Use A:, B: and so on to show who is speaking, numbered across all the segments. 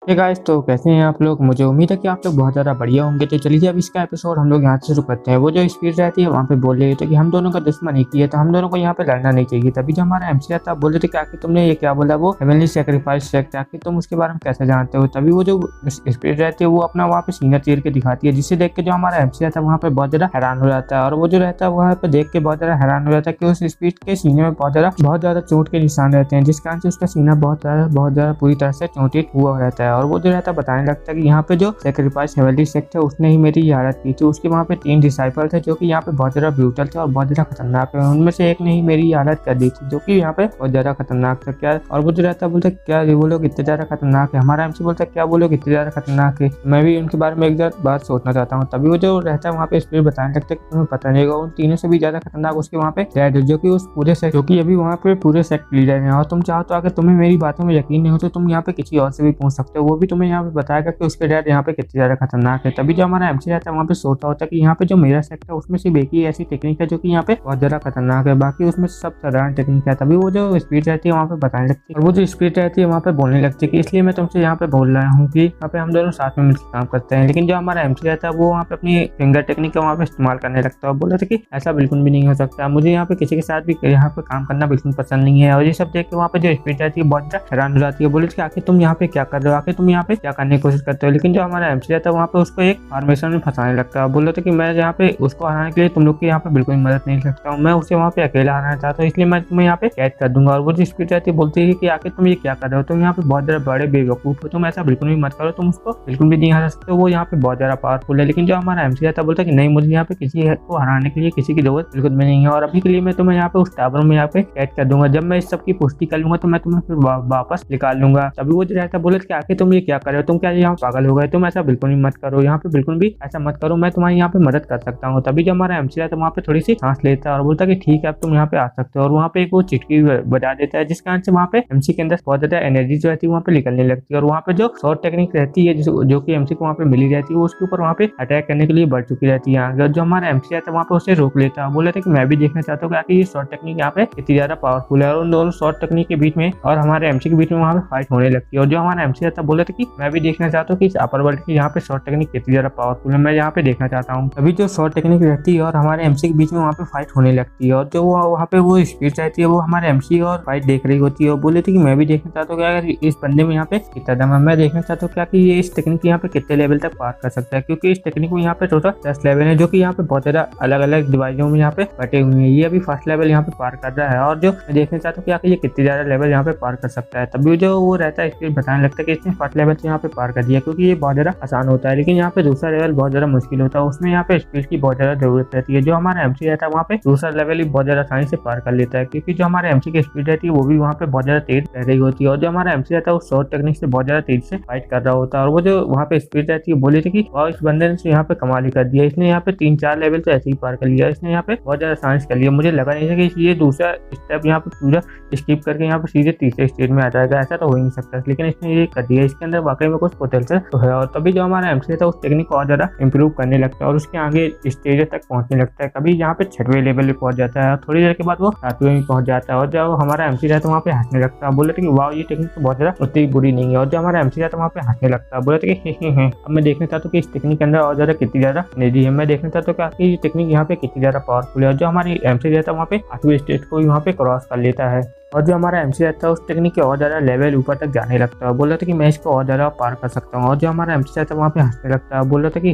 A: Hey guys, तो कैसे हैं आप लोग। मुझे उम्मीद है कि आप लोग बहुत ज़्यादा बढ़िया होंगे। तो चलिए अब इसका एपिसोड हम लोग यहाँ से शुरू करते हैं। वो जो स्पीड रहती है वहाँ पे बोल रही थी कि हम दोनों का दुश्मन एक ही है, तो हम दोनों को यहाँ पे लड़ना नहीं चाहिए। तभी जो हमारा एमसी आता बोल रहे थे कि आखिर तुमने ये क्या बोला, वो हेवनली सेक्रीफाइस सेक्ट, आखिर तुम उसके बारे में कैसे जानते हो। तभी वो जो स्पीड रहती है वो अपना वहाँ पे सीना चीर के दिखाती है, जिससे देख के जो हमारा एमसी आता है वहाँ पे बहुत ज़्यादा हैरान हो जाता है। और वो जो रहता है वहाँ पे देख के बहुत ज़्यादा हैरान हो जाता है कि उस स्पीड के सीने में बहुत ज़्यादा चोट के निशान रहते हैं, जिस कारण से उसका सीना बहुत ज़्यादा पूरी तरह से चोटित हुआ रहता है। और वो जो रहता है बताने लगता है कि यहाँ पे जो सेक्रीफाइस हेवनली सेक्ट है उसने ही मेरी हालत की थी। उसके वहाँ पे 3 डिसाइपल थे जो कि यहाँ पे बहुत ज़्यादा ब्रूटल थे और बहुत ज़्यादा खतरनाक है। उनमें से एक ने ही मेरी हालत कर दी थी, जो कि यहाँ पे बहुत ज़्यादा खतरनाक था। क्या और वो जो रहता है बोलता है क्या वो लोग इतने ज़्यादा खतरनाक है। हमारा एमसी बोलता है क्या वो लोग इतने ज़्यादा खतरनाक है, मैं भी उनके बारे में एक बात सोचना चाहता हूँ। तभी वो जो रहता है वहाँ पे स्पीड बताने लगता है कि तुम्हें पता नहीं होगा, उन तीनों से भी ज़्यादा खतरनाक उसके वहाँ पे डैड है, जो कि उस पूरे सेक्ट, जो कि अभी वहाँ पे पूरे सेक्ट लीडर है। और तुम चाहो तो अगर तुम्हें मेरी बातों में यकीन नहीं हो तो तुम यहाँ पे किसी और से भी पूछ सकते हो, वो भी तुम्हें यहाँ पे बताएगा कि उसके डैड यहाँ पे कितनी ज़्यादा खतरनाक है। तभी जो हमारा एमसी रहता है वहाँ पे सोचता होता है कि यहाँ पे जो मेरा सेक्ट है उसमें सिर्फ एक ही ऐसी टेक्निक है जो कि यहाँ पे बहुत ज़्यादा खतरनाक है, बाकी उसमें सब साधारण टेक्निक है। तभी वो जो स्पीड रहती है वहाँ पे बताने लगती है, और वो जो स्पीड रहती है वहाँ पे बोलने लगती है कि इसलिए मैं तुमसे यहाँ पे बोल रहा हूँ कि यहाँ पे हम दोनों साथ में मिलकर काम करते हैं। लेकिन जो हमारा एमसी रहता है वो वहाँ पे अपनी फिंगर टेक्निक का वहाँ पे इस्तेमाल करने लगता है और बोल रहा था कि ऐसा बिल्कुल भी नहीं हो सकता, मुझे यहाँ पे किसी के साथ भी यहाँ पे काम करना बिल्कुल पसंद नहीं है। और ये सब देख के वहाँ पे जो स्पीड रहती है बहुत ज़्यादा हैरान हो जाती है, बोले कि आखिर तुम यहाँ पे क्या कर रहे हो, आखिर तुम यहाँ पे क्या करने की कोशिश करते हो। लेकिन जो हमारा एमसी रहता है वहाँ पे उसको एक फॉर्मेशन में फंसाने लगता है, बोल रहे थे कि मैं यहाँ पे उसको हराने के लिए तुम लोग की यहाँ पे बिल्कुल मदद नहीं कर सकता हूँ, मैं उसे वहाँ पे अकेला हराना चाहता हूँ, इसलिए मैं तुम्हें यहाँ पे कैद कर दूंगा। और वो जो स्पीड रहती है बोलती है कि आखिर तुम ये क्या कर रहे हो, तुम यहाँ पे बहुत ज़्यादा बड़े बेवकूफ हो, तुम ऐसा बिल्कुल भी मत करो, तुम उसको बिल्कुल भी नहीं हरा सकते, वो यहाँ पे बहुत ज़्यादा पावरफुल है। लेकिन जो हमारा एमसी रहता है बोलता है कि नहीं, मुझे यहाँ पे किसी को हराने के लिए किसी की जरूरत बिल्कुल भी नहीं है, और अभी के लिए मैं तुम्हें यहाँ पे उस टावर में यहाँ पे कैद कर दूंगा, जब मैं इस सब की पुष्टि कर लूंगा तो मैं तुम्हें फिर वापस निकाल लूंगा। तभी वो जो रहता है बोले कि आखिर तुम ये क्या कर रहे हो, तुम क्या यहाँ पागल हो गए, तुम ऐसा बिल्कुल भी मत करो, यहाँ पे बिल्कुल भी ऐसा मत करो, मैं तुम्हारी यहाँ पे मदद कर सकता हूँ। तभी जो हमारा एमसी रहता है वहाँ पे थोड़ी सी सांस लेता है और बोलता है कि ठीक है अब तुम यहाँ पे आ सकते हो। और वहाँ पे एक वो चिटकी बजा देता है, जिस कारण से वहाँ पे एमसी के अंदर बहुत ज्यादा एनर्जी जो रहती है वहाँ पे निकलने लगती है। और वहाँ पे जो शॉर्ट टेक्निक रहती है जो कि एमसी को वहाँ पे मिली रहती है, वो उसके ऊपर वहाँ पे अटैक करने के लिए बढ़ चुकी रहती है। अगर जो हमारा एमसी रहता है वहाँ पे उसे रोक लेता है, बोले थे कि मैं भी देखना चाहता हूँ कि ये शॉर्ट टेक्निक यहाँ पे कितनी ज्यादा पावरफुल है। और उन दोनों शॉर्ट टेक्निक के बीच में और हमारे एमसी के बीच में वहाँ पे फाइट होने लगती है। और जो हमारा एमसी रहता है बोले थे कि मैं भी देखना चाहता हूँ कि इस अपर वर्ल्ड की यहाँ पे शॉर्ट टेक्निक कितनी ज्यादा पावरफुल है, मैं यहाँ पे देखना चाहता हूँ। अभी जो शॉर्ट टेक्निक रहती है और हमारे एमसी के बीच में वहाँ पे फाइट होने लगती है, और जो वहाँ पे वो स्पीड रहती है वो हमारे एमसी और फाइट देख रही होती है और बोले थे कि मैं भी देखना चाहता हूँ कि अगर इस बंदे में यहाँ पे कितना दम है, मैं देखना चाहता हूँ क्या कि ये इस टेक्निक यहाँ पे कितने लेवल तक पार कर सकता है, क्योंकि इस टेक्निक में यहाँ पे टोटल 10 लेवल है, जो कि यहाँ पे बहुत ज्यादा अलग अलग डिवाइजों में यहाँ पे बटे हुए हैं। ये अभी फर्स्ट लेवल यहाँ पे पार कर रहा है, और जो मैं देखना चाहता हूँ कि ये कितनी ज्यादा लेवल यहाँ पे पार कर सकता है। तभी जो वो रहता है स्पीड बताने लगता है कि इसने फर्स्ट लेवल से यहाँ पे पार कर दिया, क्योंकि ये बहुत ज्यादा आसान होता है, लेकिन यहाँ पे दूसरा लेवल बहुत ज्यादा मुश्किल होता है, उसमें यहाँ पे स्पीड की बहुत ज्यादा जरूरत रहती है। जो हमारा एमसी रहता है वहाँ पे दूसरा लेवल ही बहुत ज्यादा आसानी से पार कर लेता है, क्योंकि जो हमारे एमसी की स्पीड रहती है वो भी वहाँ पे बहुत ज्यादा तेज रह रही होती है। और जो हमारा एमसी रहता है वो शॉर्ट टेक्निक से बहुत ज्यादा तेज से फाइट कर रहा होता है। और वो जो वहाँ पे स्पीड रहती है बोली थी कि इस बंदे ने यहाँ पे कमाल ही कर दिया, इसने यहाँ पे 3-4 लेवल तो ऐसे ही पार कर लिया, इसने यहाँ पे बहुत ज्यादा आसानी से कर लिया, मुझे लगा नहीं था कि ये दूसरा स्टेप यहाँ पे पूरा स्किप करके यहाँ पे सीधे तीसरे स्टेज में आ जाएगा, ऐसा तो हो ही नहीं सकता, लेकिन इसने ये कर दिया, इसके अंदर वाकई में कुछ पोटेंशियल तो है। और तभी जो हमारा एमसी था उस टेक्निक को और ज्यादा इंप्रूव करने लगता है और उसके आगे स्टेज तक पहुंचने लगता है। कभी यहाँ पे 6वें लेवल पे पहुंच जाता है, थोड़ी देर के बाद वो 7वें में पहुंच जाता है। और जब हमारा एमसी रहता है वहाँ पे हंसने लगता है, बोले थे कि वाह ये टेक्निक तो बहुत ज्यादा उतनी बुरी नहीं है। और जो हमारा एमसी रहता है वहाँ पे हंसने लगता है, बोले थे कि अब मैं देखना चाहता हूँ कि इस टेक्निक के अंदर और ज्यादा कितनी ज्यादा एनर्जी है, मैं देखना चाहता हूँ कि ये टेक्निक यहाँ पे कितनी ज्यादा पावरफुल है। और जो हमारी एमसी रहता है वहाँ पे 8वें स्टेज को वहाँ पे क्रॉस कर लेता है, और जो हमारा एमसी रहता है उस टेक्निक के और ज़्यादा लेवल ऊपर तक जाने लगता है, बोल रहा था कि मैं इसको और ज़्यादा पार कर सकता हूँ। और जो हमारा एमसी रहता है वहाँ पे हंसने लगता है, बोल रहा था कि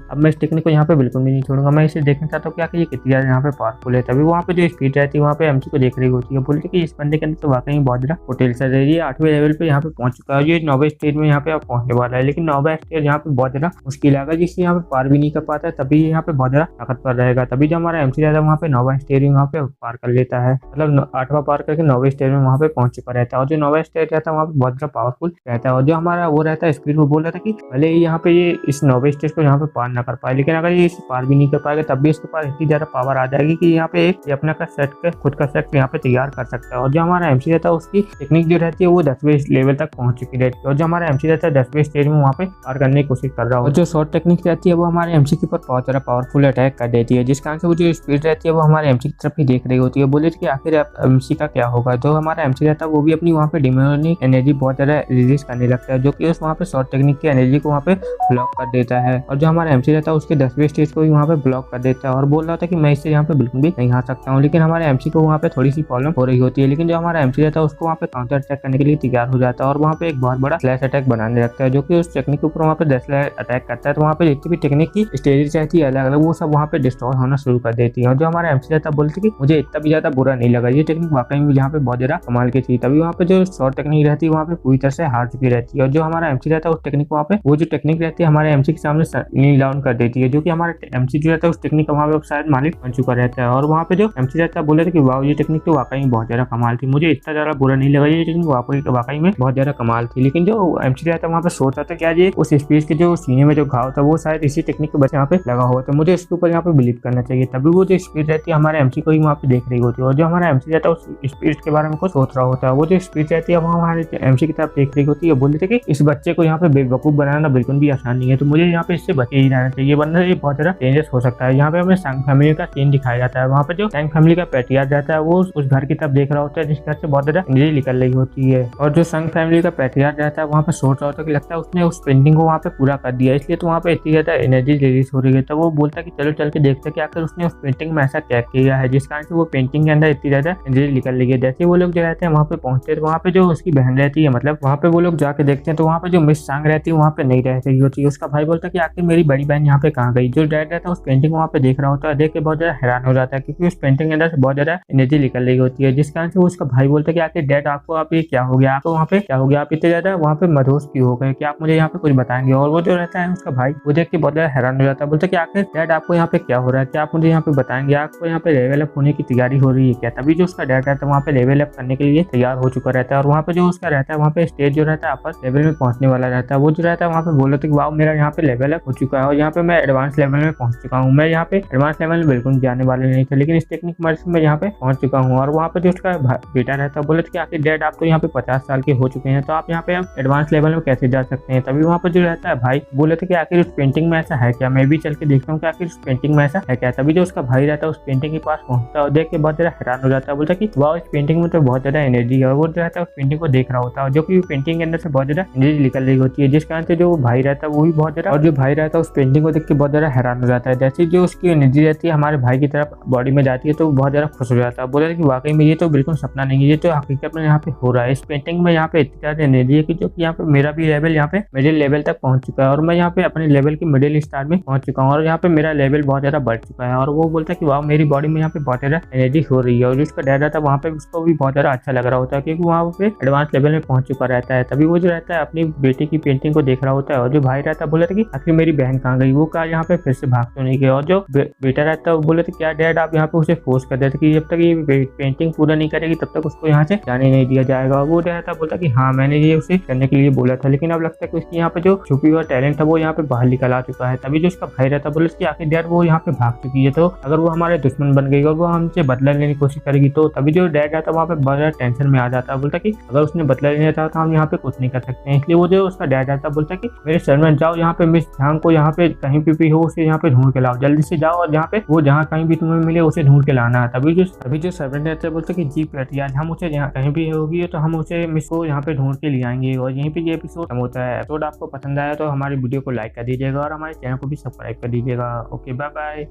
A: अब मैं इस टेक्निक को यहाँ पे बिल्कुल भी नहीं छोड़ूंगा, मैं इसे देखना चाहता हूँ कि ये कितनी ज़्यादा यहाँ पे पावरफुल है। तभी वहाँ पे जो स्पीड रहती है वहाँ पे एमसी को देख रही होती है, बोलती कि इस बंदे के अंदर तो वाकई बहुत ज़्यादा पोटेंशियल है, ये 8वें लेवल पे यहाँ पे पहुंच चुका है, ये 9वें स्टेज में यहाँ पे पहुंचने वाला है, लेकिन 9वां स्टेज यहाँ पे बहुत ज़्यादा मुश्किल आएगा, जिससे यहाँ पे पार भी नहीं कर पाता है, तभी यहाँ पे बहुत ज़्यादा ताकतवर रहेगा। तभी जो हमारा एमसी रहता है वहाँ पे 9वां स्टेज वहाँ पे पार कर लेता है, मतलब 8वां पार करके 9वें स्टेज में वहाँ पे पहुंच चुका रहता है। और जो 9वां स्टेज रहता है वहाँ पे बहुत ज़्यादा पावरफुल रहता है। और जो हमारा वो रहता है स्पीड वो बोल रहा था कि भले ही यहाँ पे ये इस 9वें स्टेज को यहाँ पे पार ना कर पाए, लेकिन अगर ये इसे पार भी नहीं कर पाएगा तब भी इसके पास इतनी ज़्यादा पावर आ जाएगी कि यहाँ पे एक अपना का सेट खुद का सेट यहाँ पे तैयार कर सकता है। और जो हमारा एमसी रहता है उसकी टेक्निक जो रहती है वो 10वें लेवल तक पहुंच चुकी रहती है, और जो हमारा एमसी रहता है 10वें स्टेज में वहाँ पे पार करने की कोशिश कर रहा है। और जो शॉर्ट टेक्निक रहती है वो हमारे एमसी के ऊपर बहुत ज़्यादा पावरफुल अटैक कर देती है, जिस कारण से वो जो स्पीड रहती है वो हमारे एमसी की तरफ ही देख रही होती है, बोले कि आखिर एमसी का क्या क्या होगा। जो हमारा एमसी रहता है वो भी अपनी वहाँ पे डिमोनिक एनर्जी बहुत ज्यादा रिलीज करने लगता है, जो कि उस वहाँ पे शॉर्ट टेक्निक की एनर्जी को वहाँ पे ब्लॉक कर देता है। और जो हमारा एमसी रहता है उसके 10वें स्टेज को भी वहाँ पे ब्लॉक कर देता है और बोल रहा था कि मैं इससे यहाँ पे बिल्कुल भी नहीं आ सकता हूँ। लेकिन हमारे एमसी को वहाँ पे थोड़ी सी प्रॉब्लम हो रही होती है, लेकिन जो हमारा एमसी रहता है उसको वहाँ पे काउंटर अटैक करने के लिए तैयार हो जाता है और वहाँ पे एक बहुत बड़ा स्लैश अटैक बनाने लगता है, जो कि उस टेक्निक के ऊपर वहाँ पे 10 अटैक करता है। तो वहाँ पे जितनी भी टेक्निक की स्टेजेस रहती है अलग अलग, वो सब वहाँ पे डिस्ट्रॉय होना शुरू कर देती है। और जो हमारा एमसी रहता है बोलते कि मुझे इतना भी ज्यादा बुरा नहीं लगा, ये टेक्निक वाकई में यहाँ पे बहुत ज्यादा कमाल की थी। तभी वहाँ पे जो शॉर्ट टेक्निक रहती है वहाँ पे पूरी तरह से हार चुकी रहती है। और जो हमारा एमसी रहता है उस टेक्निक वहाँ पे वो जो टेक्निक रहती है हमारे एमसी के सामने नील डाउन कर देती है, जो कि हमारा एमसी जो रहता है उस टेक्निक का वहाँ पे शायद मालिक बन चुका रहता है। और वहाँ पे जो एमसी रहता है बोले थे कि वाह ये टेक्निक तो वाकई में बहुत ज्यादा कमाल थी, मुझे इतना ज्यादा बुरा नहीं लगा, ये टेक्निक वाकई में बहुत ज्यादा कमाल थी। लेकिन जो एमसी रहता है वहाँ पे सोच रहा था क्या ये उस स्पीच के जो सीने में जो घाव था वो शायद इसी टेक्निक के वजह यहाँ पे लगा हुआ था, मुझे इसके ऊपर यहाँ पे बिलीव करना चाहिए। तभी वो जो स्पीच रहती है हमारे एमसी को ही वहाँ पे देख रही होती है और जो हमारा एमसी रहता है उस स्पीच के बारे में कुछ सोच रहा होता है। वो जो स्पीच रहती है वहाँ हमारे एमसी की तरफ देख रही होती है, बोलते थे कि इस बच्चे को यहाँ पे बेवकूफ बनाना बिल्कुल भी आसान नहीं है, तो मुझे यहाँ पे इससे बचे ही रहना चाहिए वरना ये बहुत ज्यादा डेंजरस हो सकता है। यहाँ पे हमें संग फैमिली का सीन दिखाया जाता है, वहाँ पे जो संग फैमिली का पैट्रियार्क रहता है वो उस घर की तरफ देख रहा होता है जिस घर से बहुत ज्यादा एनर्जी निकल रही होती है। और जो संग फैमिली का पैट्रियार्क रहता है वहाँ पे सोच रहा होता है कि लगता है उसने उस पेंटिंग को वहाँ पे पूरा कर दिया, इसलिए तो वहाँ पे इतनी ज्यादा एनर्जी रिलीज हो रही है। तो वो बोलता है कि चलो चल के देखते हैं कि आखिर उसने उस पेंटिंग में ऐसा क्या किया है जिस कारण से वो पेंटिंग के अंदर इतनी ज्यादा एनर्जी निकल रही है। जैसे वो लोग जो रहते हैं वहाँ पे पहुंचते हैं तो वहाँ पे जो उसकी बहन रहती है, मतलब वहाँ पे वो लोग जाके देखते हैं तो वहाँ पे जो मिस सांग रहती है वहाँ पे नहीं रह रही होती है। उसका भाई बोलता है कि आखिर मेरी बड़ी बहन यहाँ पे कहाँ गई। जो डैड रहता है उस पेंटिंग को वहाँ पे देख रहा होता है, देख के बहुत ज्यादा हैरान हो जाता है क्योंकि उस पेंटिंग के अंदर से बहुत ज्यादा एनर्जी निकल रही होती है, जिस कारण से उसका भाई बोलता है कि आखिर डैड आपको आप ये क्या हो गया, आपको वहाँ पे क्या हो गया, आप इतने ज्यादा वहाँ पे मदहोश क्यों हो गए, कि आप मुझे यहाँ पे कुछ बताएंगे। और वो जो रहता है उसका भाई वो देख के बहुत ज्यादा हैरान हो जाता है, बोलता है कि आखिर डैड आपको यहाँ पे क्या हो रहा है, क्या आप मुझे यहाँ पे बताएंगे, आपको यहाँ पे लेवल अप होने की तैयारी हो रही है क्या। तभी जो उसका डैड रहता है वहाँ पे लेवल अप करने के लिए तैयार हो चुका रहता है और वहाँ पे जो उसका रहता है वहाँ पे स्टेज जो रहता है अपर लेवल में पहुंचने वाला रहता है। वो जो रहता है वहाँ पे बोल रहा था कि वाह मेरा यहाँ पे लेवल अप हो चुका है और यहाँ पे मैं एडवांस लेवल में पहुंच चुका हूँ। मैं यहाँ पे एडवांस लेवल में बिल्कुल जाने वाले नहीं थे, लेकिन इस टेक्निक मर्ज में यहाँ पे पहुंच चुका हूँ। और वहाँ पे जो उसका बेटा रहता है बोले कि आखिर डैड आप तो यहाँ पे 50 साल के हो चुके हैं, तो आप यहाँ पे एडवांस लेवल में कैसे जा सकते हैं। तभी वहाँ पे जो रहता है भाई बोले थे कि आखिर उस पेंटिंग में ऐसा है क्या, मैं भी चल के देखता हूँ कि आखिर उस पेंटिंग में ऐसा है क्या। तभी जो उसका भाई रहता है उस पेंटिंग के पास पहुंचता है और देख के बहुत ज्यादा हैरान हो जाता है, बोलता कि वाह इस पेंटिंग में तो बहुत ज्यादा एनर्जी है। और वो जो रहता है उस पेंटिंग को देख रहा होता है जो कि पेंटिंग के अंदर से बहुत ज्यादा एनर्जी निकल रही होती है, जिस कारण से जो भाई रहता है वो भी बहुत ज्यादा, और जो भाई रहता है उस पेंटिंग को देख के बहुत ज्यादा हैरान हो जाता है। जैसे जो उसकी एनर्जी रहती है हमारे भाई की तरफ बॉडी में जाती है तो बहुत ज्यादा खुश हो जाता है, बोला कि वाकई में ये तो बिल्कुल सपना नहीं है, ये तो हकीकत में यहाँ पे हो रहा है। इस पेंटिंग में यहाँ पे इतनी ज्यादा एनर्जी है कि जो कि यहाँ पे मेरा भी लेवल यहाँ पे मिडिल लेवल तक पहुंच चुका है और मैं यहाँ पे अपने लेवल की मिडिल स्टार में पहुंच चुका हूँ और यहाँ पे मेरा लेवल बहुत ज्यादा बढ़ चुका है। और वो बोलता है कि वाह मेरी बॉडी में यहाँ पे बहुत ज्यादा एनर्जी हो रही है। और जिसका डैड रहता है वहाँ पे उसको भी बहुत ज्यादा अच्छा लग रहा होता है क्योंकि वहाँ पे एडवांस लेवल में पहुंच चुका रहता है। तभी वो जो रहता है अपनी बेटी की पेंटिंग को देख रहा होता है और जो भाई रहता है बोला था कि आखिर मेरी बहन कहाँ गई, वो कहा यहाँ पे फिर से भाग तो नहीं गया। और जो बेटा रहता है वो बोले थे क्या डैड आप यहाँ पे उसे फोर्स कर देते कि जब तक ये पेंटिंग पूरा नहीं करेगी तब तक उसको यहाँ से जाने नहीं दिया जाएगा। वो रहता बोलता कि हाँ मैंने ये उसे करने के लिए बोला था, लेकिन अब लगता है कि उसकी यहाँ पे जो छुपी हुआ टैलेंट है वो यहाँ पे बाहर निकल आ चुका है। तभी जो उसका भाई रहता बोले कि आखिर डैड वो यहाँ पे भाग चुकी है, तो अगर वो हमारे दुश्मन बन गई और वो हमसे बदला लेने की कोशिश करेगी तो। तभी जो डैड रहता वहाँ पे बहुत ज्यादा टेंशन में आ जाता है, बोलता कि अगर उसने बदला लेना था तो हम यहाँ पे कुछ नहीं कर सकते हैं। इसलिए वो जो उसका डैड रहता बोलता कि मेरे सर्वेंट जाओ यहाँ पे मिस झांग को यहाँ पे कहीं भी हो उसे यहाँ पे ढूंढ के लाओ, जल्दी से जाओ और यहाँ पे वो जहाँ कहीं भी तुम्हें मिले उसे ढूंढ के लाना है। तभी जो सर्वेंट रहते हैं बोलते कि जी पैट्रियार्क हम उसे यहाँ कहीं भी होगी तो हम उसे मिस को यहाँ पे ढूंढ के ले आएंगे। और यहीं पे ये एपिसोड खत्म होता है। एपिसोड आपको पसंद आया तो हमारी वीडियो को लाइक कर दीजिएगा और हमारे चैनल को भी सब्सक्राइब कर दीजिएगा। Okay bye bye.